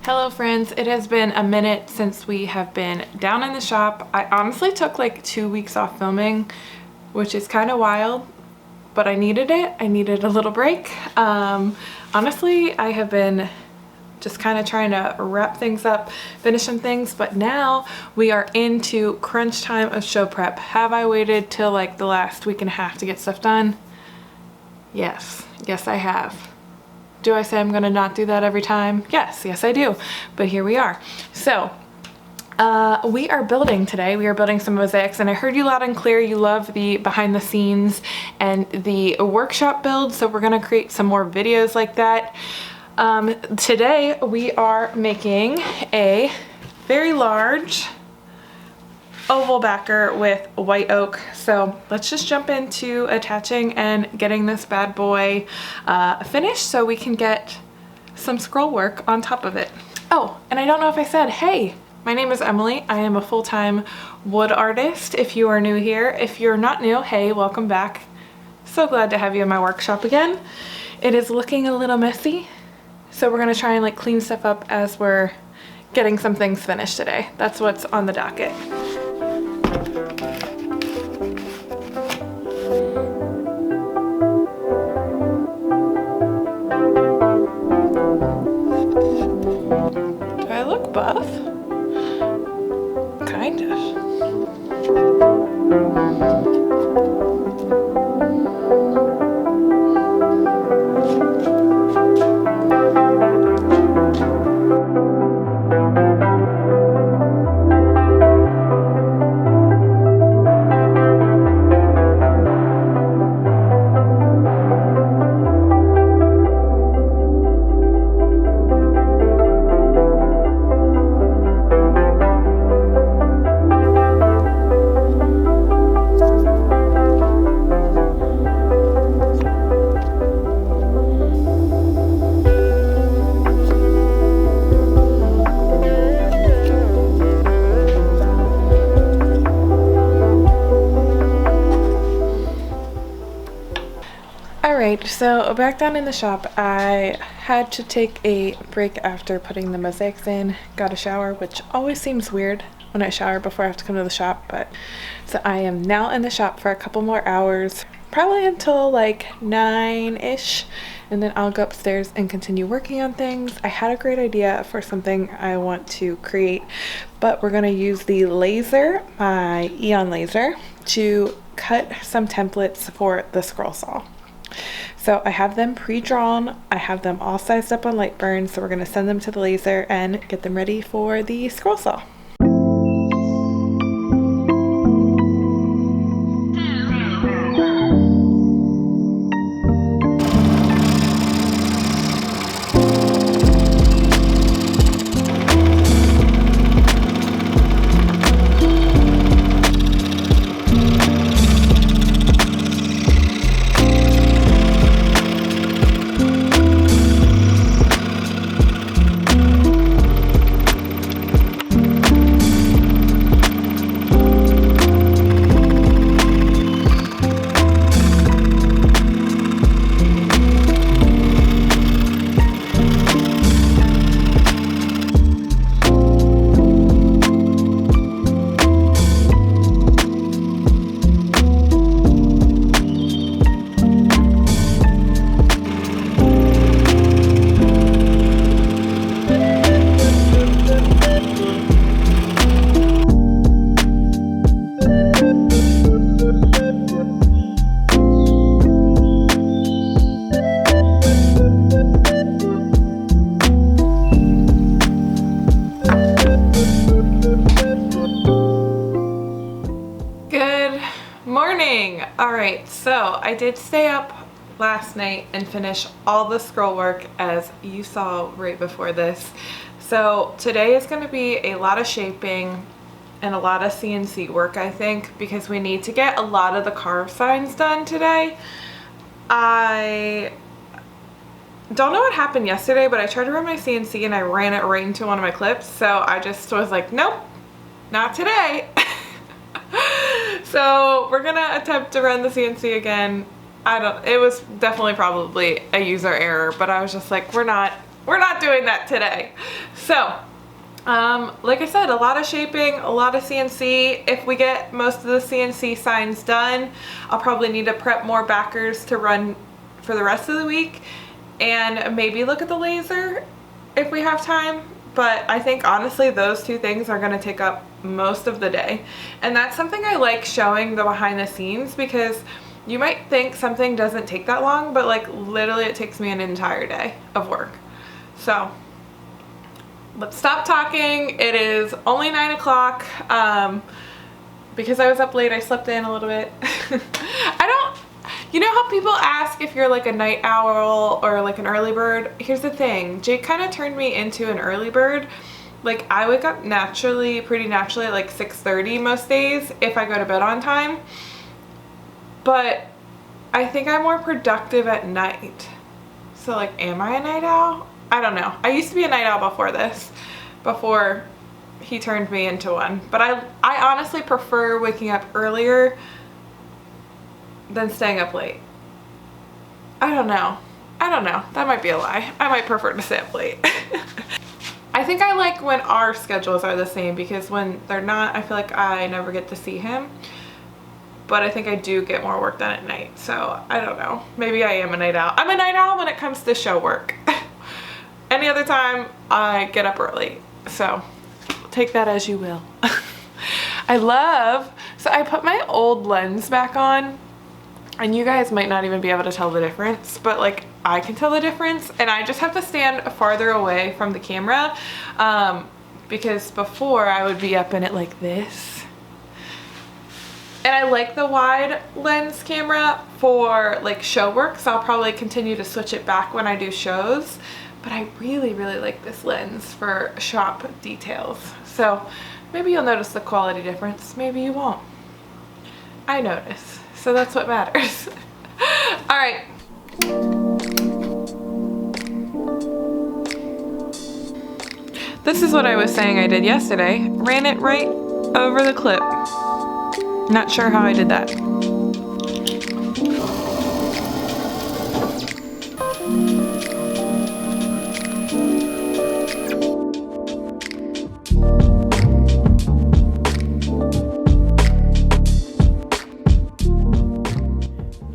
Hello friends, it has been a minute since we have been down in the shop. I honestly took like 2 weeks off filming, which is kind of wild, but I needed it. I needed a little break. Honestly, I have been just kind of trying to wrap things up, finish some things, but now we are into crunch time of show prep. Have I waited till like the last week and a half to get stuff done? Yes I have. Do I say I'm gonna not do that every time? Yes I do, but here we are. So we are building today. We are building some mosaics, and I heard you loud and clear. You love the behind the scenes and the workshop build, so we're gonna create some more videos like that. Today we are making a very large oval backer with white oak. So let's just jump into attaching and getting this bad boy finished so we can get some scroll work on top of it. Oh, and I don't know if I said, hey, my name is Emily. I am a full-time wood artist if you are new here. If you're not new, hey, welcome back. So glad to have you in my workshop again. It is looking a little messy, so we're gonna try and like clean stuff up as we're getting some things finished today. That's what's on the docket. Do I look buff? Kind of. Alright, so back down in the shop, I had to take a break after putting the mosaics in, got a shower, which always seems weird when I shower before I have to come to the shop, but so I am now in the shop for a couple more hours, probably until like 9-ish, and then I'll go upstairs and continue working on things. I had a great idea for something I want to create, but we're going to use the laser, my AEON laser, to cut some templates for the scroll saw. So I have them pre-drawn, I have them all sized up on Lightburn, so we're going to send them to the laser and get them ready for the scroll saw. Alright, so I did stay up last night and finish all the scroll work as you saw right before this. So today is going to be a lot of shaping and a lot of CNC work, I think, because we need to get a lot of the carve signs done today. I don't know what happened yesterday, but I tried to run my CNC and I ran it right into one of my clips, so I just was like, nope, not today. So we're gonna attempt to run the CNC again. It was definitely probably a user error, but I was just like, we're not we're not doing that today. So like I said, a lot of shaping, a lot of CNC. If we get most of the CNC signs done, I'll probably need to prep more backers to run for the rest of the week, and maybe look at the laser if we have time. But I think honestly those two things are going to take up most of the day, and that's something I like showing the behind the scenes, because you might think something doesn't take that long, but like literally it takes me an entire day of work. So let's stop talking. It is only 9 o'clock. Because I was up late, I slept in a little bit. You know how people ask if you're like a night owl or like an early bird? Here's the thing, Jake kind of turned me into an early bird. Like I wake up pretty naturally at like 6:30 most days if I go to bed on time. But I think I'm more productive at night. So like, am I a night owl? I don't know. I used to be a night owl before this, before he turned me into one. But I honestly prefer waking up earlier than staying up late. I don't know. That might be a lie. I might prefer to stay up late. I think I like when our schedules are the same, because when they're not, I feel like I never get to see him. But I think I do get more work done at night. So I don't know. Maybe I am a night owl. I'm a night owl when it comes to show work. Any other time, I get up early. So take that as you will. So I put my old lens back on, and you guys might not even be able to tell the difference, but like I can tell the difference, and I just have to stand farther away from the camera, because before I would be up in it like this. And I like the wide lens camera for like show work, so I'll probably continue to switch it back when I do shows. But I really, really like this lens for shop details. So maybe you'll notice the quality difference, maybe you won't. I notice, so that's what matters. All right. This is what I was saying I did yesterday. Ran it right over the clip. Not sure how I did that.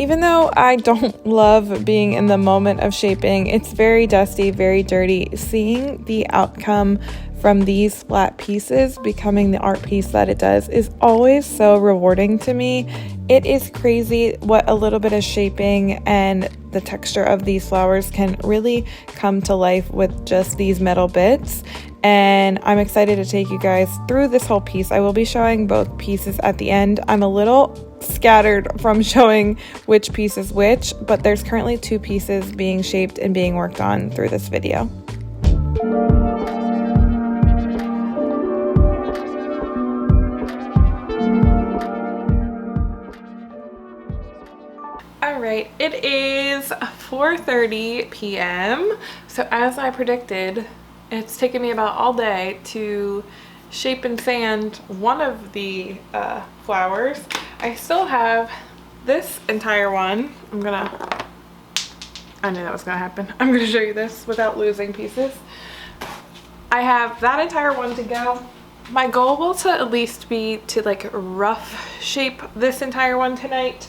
Even though I don't love being in the moment of shaping, it's very dusty, very dirty. Seeing the outcome from these flat pieces becoming the art piece that it does is always so rewarding to me. It is crazy what a little bit of shaping and the texture of these flowers can really come to life with just these metal bits. And I'm excited to take you guys through this whole piece. I will be showing both pieces at the end. I'm a little scattered from showing which piece is which, but there's currently 2 pieces being shaped and being worked on through this video. Alright, it is 4:30 p.m. So as I predicted, it's taken me about all day to shape and sand one of the flowers. I still have this entire one. I knew that was gonna happen. I'm gonna show you this without losing pieces. I have that entire one to go. My goal will to at least be to like rough shape this entire one tonight.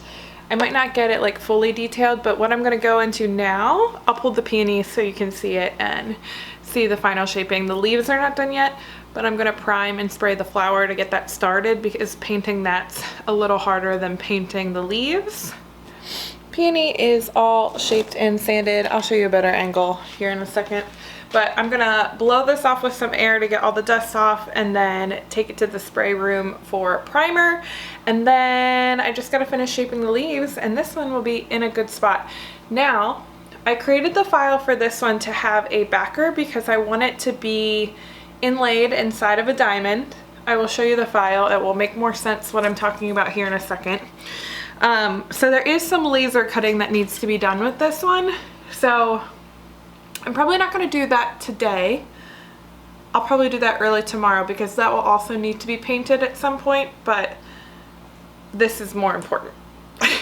I might not get it like fully detailed, but what I'm gonna go into now, I'll pull the peony so you can see it and see the final shaping. The leaves are not done yet, but I'm gonna prime and spray the flower to get that started, because painting that's a little harder than painting the leaves. Peony is all shaped and sanded. I'll show you a better angle here in a second. But I'm gonna blow this off with some air to get all the dust off, and then take it to the spray room for primer. And then I just gotta finish shaping the leaves, and this one will be in a good spot. Now, I created the file for this one to have a backer because I want it to be inlaid inside of a diamond. I will show you the file. It will make more sense what I'm talking about here in a second. So there is some laser cutting that needs to be done with this one. So I'm probably not going to do that today. I'll probably do that early tomorrow, because that will also need to be painted at some point, but this is more important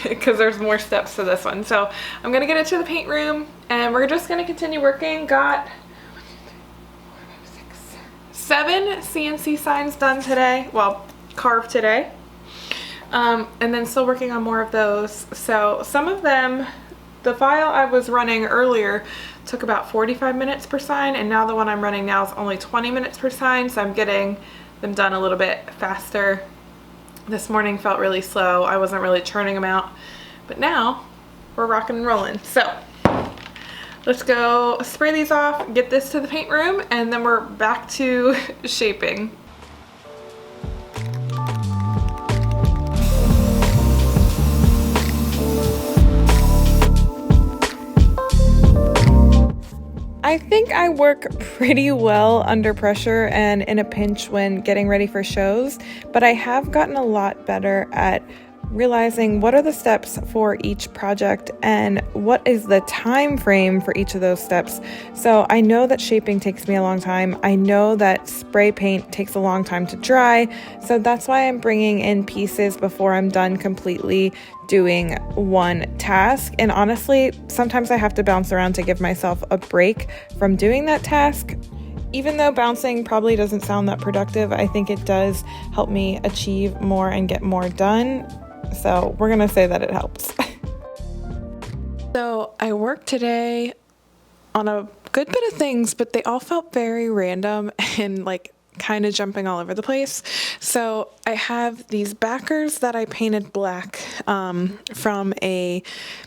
because there's more steps to this one. So I'm going to get it to the paint room, and we're just going to continue working. Got 7 CNC signs done today, well, carved today. And then still working on more of those. So some of them, the file I was running earlier took about 45 minutes per sign, and now the one I'm running now is only 20 minutes per sign, so I'm getting them done a little bit faster. This morning felt really slow. I wasn't really churning them out, but now we're rocking and rolling. So let's go spray these off, get this to the paint room, and then we're back to shaping. I think I work pretty well under pressure and in a pinch when getting ready for shows, but I have gotten a lot better at realizing what are the steps for each project and what is the time frame for each of those steps. So I know that shaping takes me a long time. I know that spray paint takes a long time to dry. So that's why I'm bringing in pieces before I'm done completely doing one task. And honestly, sometimes I have to bounce around to give myself a break from doing that task. Even though bouncing probably doesn't sound that productive, I think it does help me achieve more and get more done. So we're gonna say that it helps. So I worked today on a good bit of things, but they all felt very random and like kind of jumping all over the place. So I have these backers that I painted black from a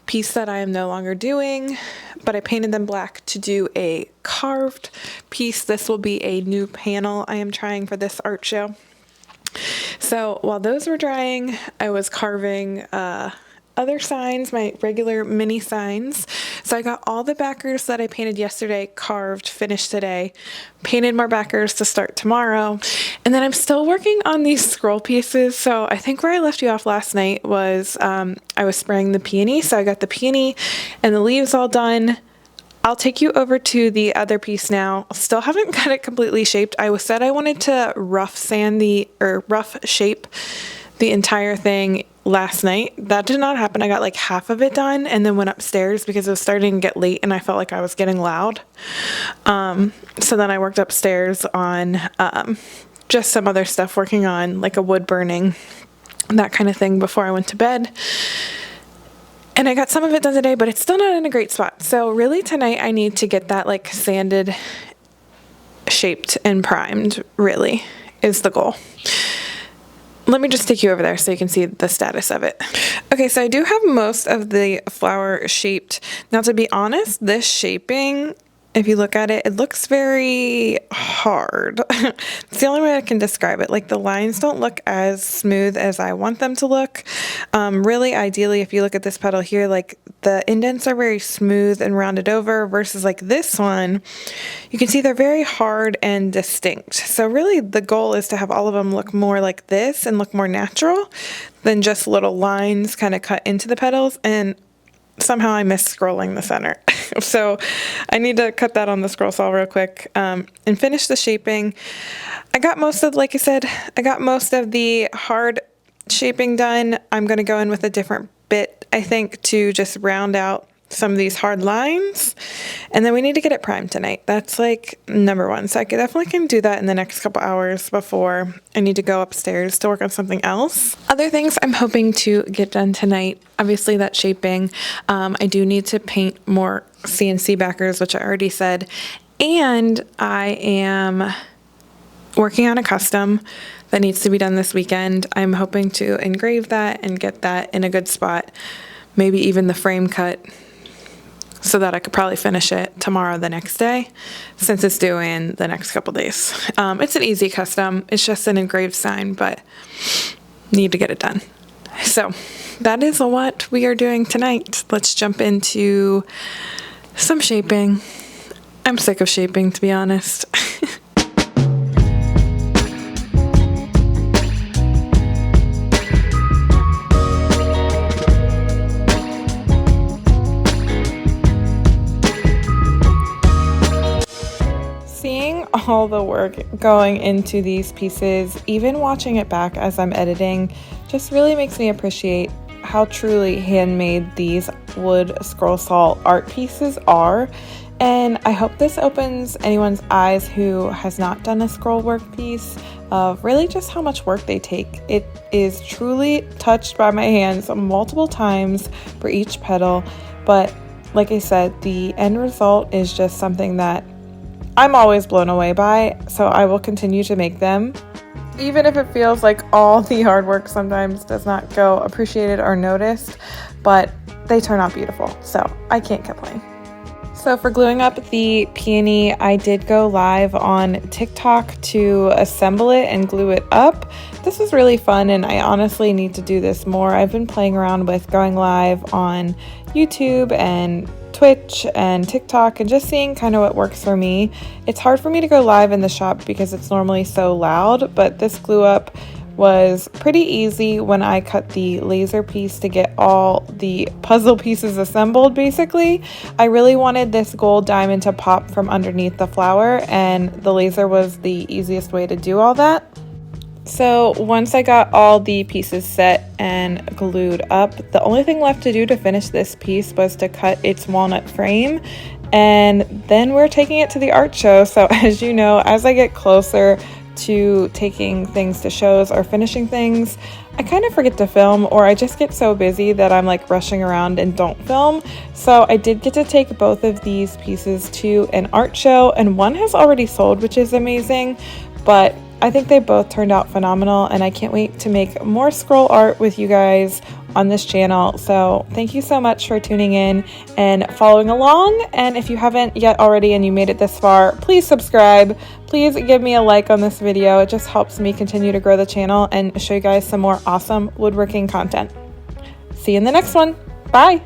piece that I am no longer doing, but I painted them black to do a carved piece. This will be a new panel I am trying for this art show. So while those were drying, I was carving other signs, my regular mini signs. So I got all the backers that I painted yesterday carved, finished today, painted more backers to start tomorrow. And then I'm still working on these scroll pieces. So I think where I left you off last night was I was spraying the peony. So I got the peony and the leaves all done. I'll take you over to the other piece now. Still haven't got it completely shaped. I said I wanted to rough shape the entire thing last night. That did not happen. I got like half of it done and then went upstairs because it was starting to get late and I felt like I was getting loud. So then I worked upstairs on just some other stuff, working on like a wood burning, that kind of thing before I went to bed. And I got some of it done today, but it's still not in a great spot. So really tonight I need to get that like sanded, shaped, and primed, really, is the goal. Let me just take you over there so you can see the status of it. Okay, so I do have most of the flower shaped. Now, to be honest, this shaping, if you look at it, it looks very hard. It's the only way I can describe it. Like the lines don't look as smooth as I want them to look. Really, ideally, if you look at this petal here, like the indents are very smooth and rounded over versus like this one, you can see they're very hard and distinct. So really the goal is to have all of them look more like this and look more natural than just little lines kind of cut into the petals. And somehow I missed scrolling the center. So I need to cut that on the scroll saw real quick and finish the shaping. I got most of, like I said, I got most of the hard shaping done. I'm going to go in with a different bit, I think, to just round out some of these hard lines. And then we need to get it primed tonight. That's like number one. So I definitely can do that in the next couple hours before I need to go upstairs to work on something else. Other things I'm hoping to get done tonight, obviously that shaping. I do need to paint more CNC backers, which I already said. And I am working on a custom that needs to be done this weekend. I'm hoping to engrave that and get that in a good spot. Maybe even the frame cut, so that I could probably finish it tomorrow, the next day, since it's due in the next couple days. It's an easy custom. It's just an engraved sign, but need to get it done. So that is what we are doing tonight. Let's jump into some shaping. I'm sick of shaping, to be honest. All the work going into these pieces, even watching it back as I'm editing, just really makes me appreciate how truly handmade these wood scroll saw art pieces are. And I hope this opens anyone's eyes who has not done a scroll work piece of really just how much work they take. It is truly touched by my hands multiple times for each petal, but like I said, the end result is just something that I'm always blown away by, so I will continue to make them. Even if it feels like all the hard work sometimes does not go appreciated or noticed, but they turn out beautiful, so I can't complain. So for gluing up the peony, I did go live on TikTok to assemble it and glue it up. This was really fun, and I honestly need to do this more. I've been playing around with going live on YouTube and Twitch and TikTok and just seeing kind of what works for me. It's hard for me to go live in the shop because it's normally so loud, but this glue up was pretty easy when I cut the laser piece to get all the puzzle pieces assembled. Basically, I really wanted this gold diamond to pop from underneath the flower, and the laser was the easiest way to do all that. So once I got all the pieces set and glued up, the only thing left to do to finish this piece was to cut its walnut frame, and then we're taking it to the art show. So as you know, as I get closer to taking things to shows or finishing things, I kind of forget to film, or I just get so busy that I'm like rushing around and don't film. So I did get to take both of these pieces to an art show, and one has already sold, which is amazing, but I think they both turned out phenomenal, and I can't wait to make more scroll art with you guys on this channel. So thank you so much for tuning in and following along. And if you haven't yet already and you made it this far, please subscribe. Please give me a like on this video. It just helps me continue to grow the channel and show you guys some more awesome woodworking content. See you in the next one. Bye.